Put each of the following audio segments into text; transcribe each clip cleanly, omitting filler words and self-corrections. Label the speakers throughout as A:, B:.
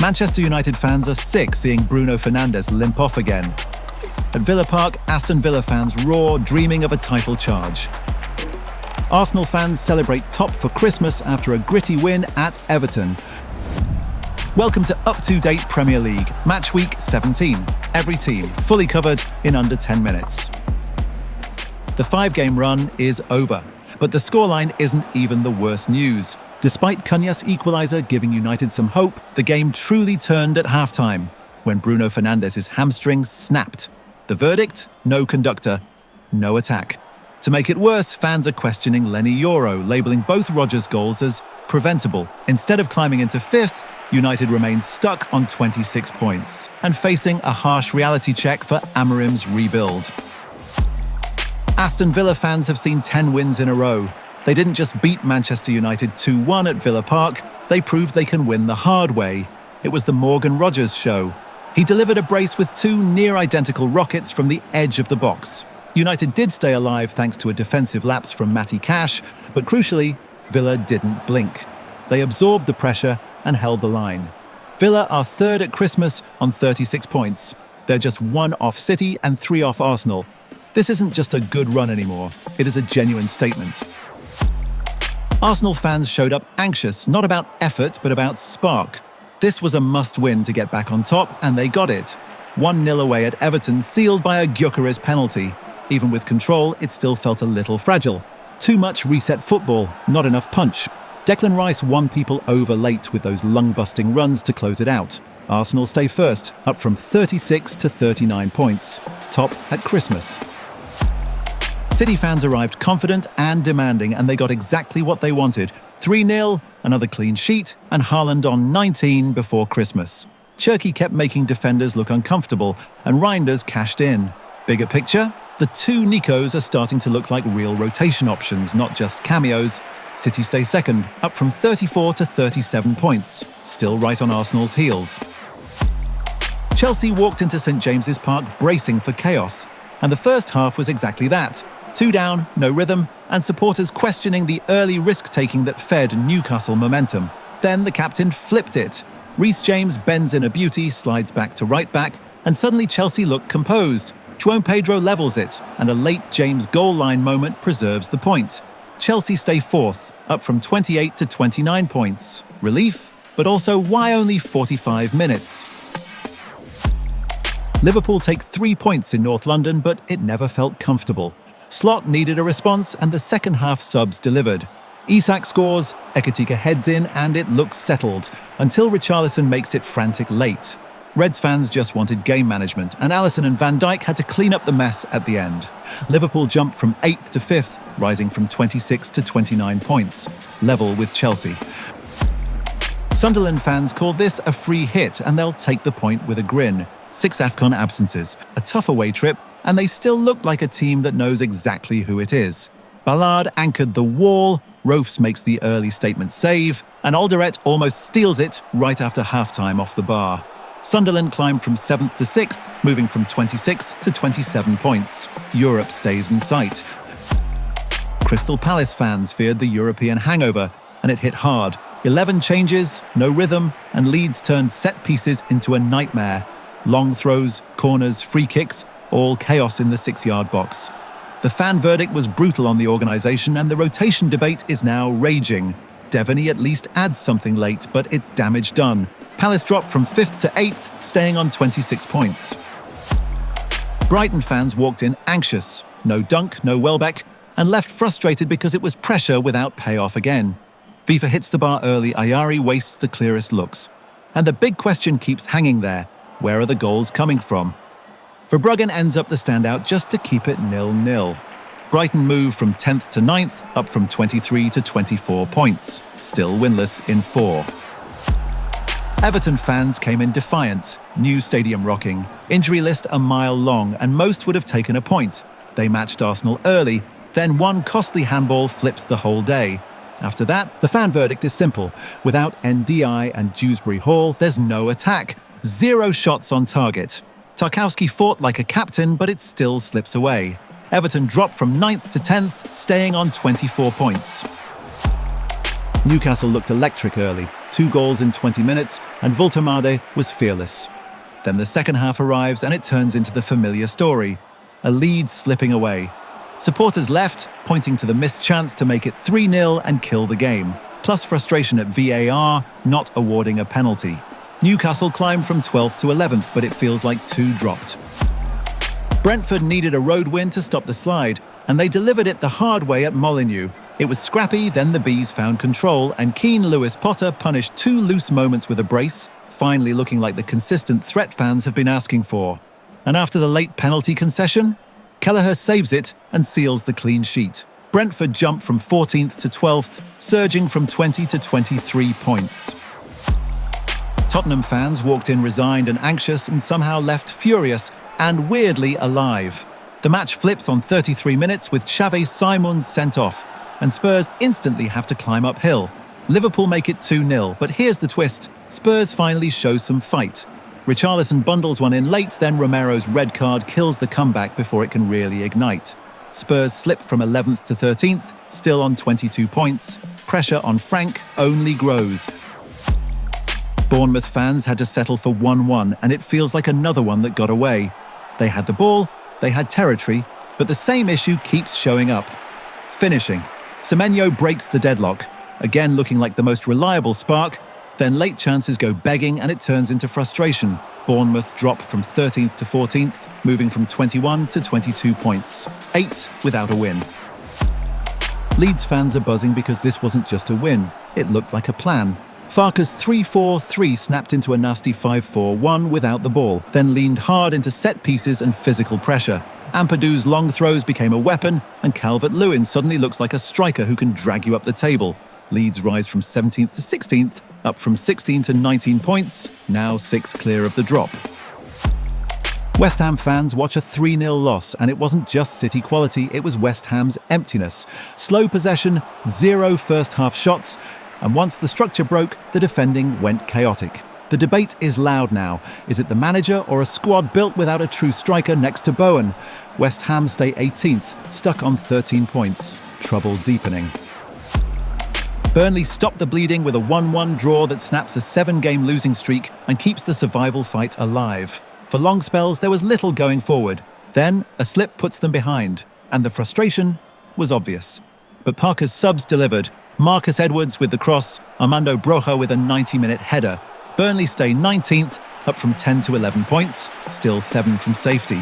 A: Manchester United fans are sick seeing Bruno Fernandes limp off again. At Villa Park, Aston Villa fans roar, dreaming of a title charge. Arsenal fans celebrate top for Christmas after a gritty win at Everton. Welcome to up-to-date Premier League, Matchweek 17. Every team, fully covered in under 10 minutes. The 5-game run is over, but the scoreline isn't even the worst news. Despite Cunha's equaliser giving United some hope, the game truly turned at halftime, when Bruno Fernandes' hamstring snapped. The verdict? No conductor, no attack. To make it worse, fans are questioning Lenny Yoro, labelling both Rodgers' goals as preventable. Instead of climbing into 5th, United remains stuck on 26 points and facing a harsh reality check for Amorim's rebuild. Aston Villa fans have seen 10 wins in a row. They didn't just beat Manchester United 2-1 at Villa Park, they proved they can win the hard way. It was the Morgan Rodgers show. He delivered a brace with 2 near-identical rockets from the edge of the box. United did stay alive thanks to a defensive lapse from Matty Cash, but crucially, Villa didn't blink. They absorbed the pressure and held the line. Villa are 3rd at Christmas on 36 points. They're just 1 off City and 3 off Arsenal. This isn't just a good run anymore, it is a genuine statement. Arsenal fans showed up anxious, not about effort, but about spark. This was a must-win to get back on top, and they got it. 1-0 away at Everton, sealed by a Gyökeres penalty. Even with control, it still felt a little fragile. Too much reset football, not enough punch. Declan Rice won people over late with those lung-busting runs to close it out. Arsenal stay first, up from 36 to 39 points. Top at Christmas. City fans arrived confident and demanding, and they got exactly what they wanted. 3-0, another clean sheet, and Haaland on 19 before Christmas. Cherki kept making defenders look uncomfortable, and Reinders cashed in. Bigger picture? The 2 Nicos are starting to look like real rotation options, not just cameos. City stay second, up from 34 to 37 points, still right on Arsenal's heels. Chelsea walked into St James's Park bracing for chaos, and the first half was exactly that. 2 down, no rhythm, and supporters questioning the early risk-taking that fed Newcastle momentum. Then the captain flipped it. Reece James bends in a beauty, slides back to right back, and suddenly Chelsea look composed. João Pedro levels it, and a late James goal line moment preserves the point. Chelsea stay 4th, up from 28 to 29 points. Relief, but also why only 45 minutes? Liverpool take 3 points in North London, but it never felt comfortable. Slot needed a response, and the second half subs delivered. Isak scores, Ekitike heads in, and it looks settled, until Richarlison makes it frantic late. Reds fans just wanted game management, and Alisson and Van Dijk had to clean up the mess at the end. Liverpool jumped from 8th to 5th, rising from 26 to 29 points, level with Chelsea. Sunderland fans call this a free hit, and they'll take the point with a grin. 6 AFCON absences, a tough away trip, and they still look like a team that knows exactly who it is. Ballard anchored the wall, Rofs makes the early statement save, and Alderete almost steals it right after halftime off the bar. Sunderland climbed from 7th to 6th, moving from 26 to 27 points. Europe stays in sight. Crystal Palace fans feared the European hangover, and it hit hard. 11 changes, no rhythm, and Leeds turned set pieces into a nightmare. Long throws, corners, free kicks, all chaos in the 6-yard box. The fan verdict was brutal on the organisation, and the rotation debate is now raging. Devaney at least adds something late, but it's damage done. Palace dropped from 5th to 8th, staying on 26 points. Brighton fans walked in anxious. No Dunk, no Welbeck, and left frustrated because it was pressure without payoff again. FIFA hits the bar early, Ayari wastes the clearest looks. And the big question keeps hanging there. Where are the goals coming from? Verbruggen ends up the standout just to keep it 0-0. Brighton moved from 10th to 9th, up from 23 to 24 points. Still winless in 4. Everton fans came in defiant. New stadium rocking. Injury list a mile long, and most would have taken a point. They matched Arsenal early, then one costly handball flips the whole day. After that, the fan verdict is simple. Without Ndiaye and Dewsbury Hall, there's no attack. 0 shots on target. Tarkowski fought like a captain, but it still slips away. Everton dropped from 9th to 10th, staying on 24 points. Newcastle looked electric early. 2 goals in 20 minutes, and Voltemade was fearless. Then the second half arrives and it turns into the familiar story. A lead slipping away. Supporters left, pointing to the missed chance to make it 3-0 and kill the game. Plus frustration at VAR not awarding a penalty. Newcastle climbed from 12th to 11th, but it feels like 2 dropped. Brentford needed a road win to stop the slide, and they delivered it the hard way at Molineux. It was scrappy, then the Bees found control, and keen Lewis Potter punished 2 loose moments with a brace, finally looking like the consistent threat fans have been asking for. And after the late penalty concession, Kelleher saves it and seals the clean sheet. Brentford jumped from 14th to 12th, surging from 20 to 23 points. Tottenham fans walked in resigned and anxious and somehow left furious and weirdly alive. The match flips on 33 minutes with Xavi Simons sent off, and Spurs instantly have to climb uphill. Liverpool make it 2-0, but here's the twist. Spurs finally show some fight. Richarlison bundles one in late, then Romero's red card kills the comeback before it can really ignite. Spurs slip from 11th to 13th, still on 22 points. Pressure on Frank only grows. Bournemouth fans had to settle for 1-1, and it feels like another one that got away. They had the ball, they had territory, but the same issue keeps showing up. Finishing. Semenyo breaks the deadlock, again looking like the most reliable spark, then late chances go begging and it turns into frustration. Bournemouth drop from 13th to 14th, moving from 21 to 22 points. 8 without a win. Leeds fans are buzzing because this wasn't just a win, it looked like a plan. Farke's 3-4-3 snapped into a nasty 5-4-1 without the ball, then leaned hard into set pieces and physical pressure. Ampadu's long throws became a weapon, and Calvert-Lewin suddenly looks like a striker who can drag you up the table. Leeds rise from 17th to 16th, up from 16 to 19 points, now 6 clear of the drop. West Ham fans watch a 3-0 loss, and it wasn't just City quality, it was West Ham's emptiness. Slow possession, 0 first-half shots, and once the structure broke, the defending went chaotic. The debate is loud now. Is it the manager or a squad built without a true striker next to Bowen? West Ham stay 18th, stuck on 13 points. Trouble deepening. Burnley stopped the bleeding with a 1-1 draw that snaps a 7-game losing streak and keeps the survival fight alive. For long spells, there was little going forward. Then, a slip puts them behind, and the frustration was obvious. But Parker's subs delivered. Marcus Edwards with the cross, Armando Broja with a 90-minute header. Burnley stay 19th, up from 10 to 11 points, still 7 from safety.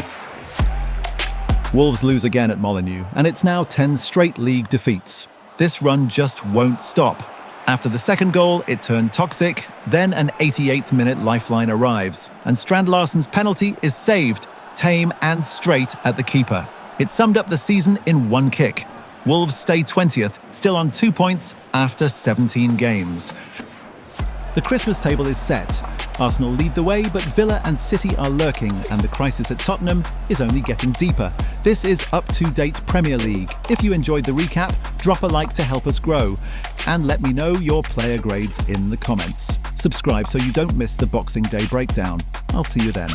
A: Wolves lose again at Molineux, and it's now 10 straight league defeats. This run just won't stop. After the second goal, it turned toxic, then an 88th minute lifeline arrives, and Strand Larsen's penalty is saved, tame and straight at the keeper. It summed up the season in 1 kick. Wolves stay 20th, still on 2 points after 17 games. The Christmas table is set. Arsenal lead the way, but Villa and City are lurking, and the crisis at Tottenham is only getting deeper. This is up-to-date Premier League. If you enjoyed the recap, drop a like to help us grow. And let me know your player grades in the comments. Subscribe so you don't miss the Boxing Day breakdown. I'll see you then.